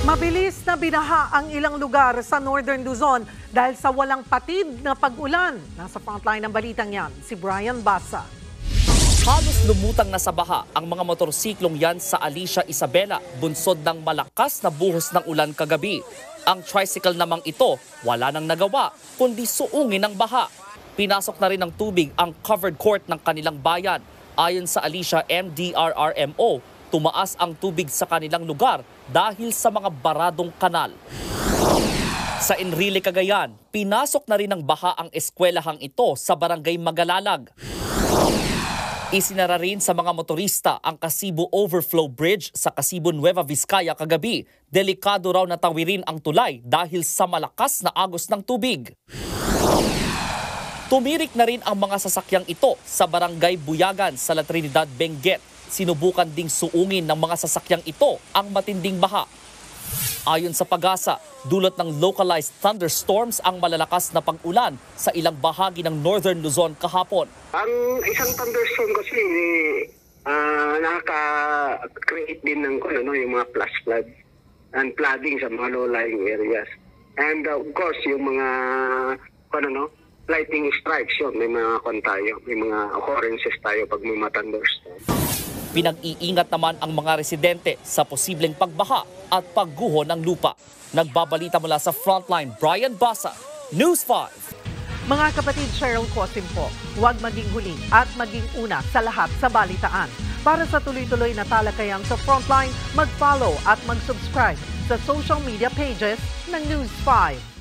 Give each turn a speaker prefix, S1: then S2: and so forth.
S1: Mabilis na binaha ang ilang lugar sa Northern Luzon dahil sa walang patid na pag-ulan. Nasa frontline ng balitang yan, si Brian Basa.
S2: Halos lumutang na sa baha ang mga motorsiklong yan sa Alicia Isabela, bunsod ng malakas na buhos ng ulan kagabi. Ang tricycle namang ito, wala nang nagawa, kundi suungin ng baha. Pinasok na rin ng tubig ang covered court ng kanilang bayan. Ayon sa Alicia MDRRMO, tumaas ang tubig sa kanilang lugar dahil sa mga baradong kanal. Sa Enrile, Cagayan, pinasok na rin ng baha ang eskwelahang ito sa barangay Magalalag. Isinara rin sa mga motorista ang Kasibo Overflow Bridge sa Kasibo Nueva Vizcaya kagabi. Delikado raw na tawirin ang tulay dahil sa malakas na agos ng tubig. Tumirik na rin ang mga sasakyang ito sa barangay Buyagan sa La Trinidad, Benguet. Sinubukan ding suungin ng mga sasakyang ito ang matinding baha. Ayon sa Pag-asa, dulot ng localized thunderstorms ang malalakas na pag-ulan sa ilang bahagi ng Northern Luzon kahapon.
S3: Ang isang thunderstorm kasi nakaka-create din ng yung mga flash floods and flooding sa mga low-lying areas. And of course, yung mga lightning strikes, may mga may mga occurrences tayo pag may mga thunderstorm.
S2: Pinag-iingat naman ang mga residente sa posibleng pagbaha at pagguho ng lupa. Nagbabalita mula sa Frontline, Brian Basa, News 5.
S1: Mga kapatid, Cheryl Cosim po, huwag maging huli at maging una sa lahat sa balitaan. Para sa tuloy-tuloy na talakayan sa Frontline, mag-follow at mag-subscribe sa social media pages ng News 5.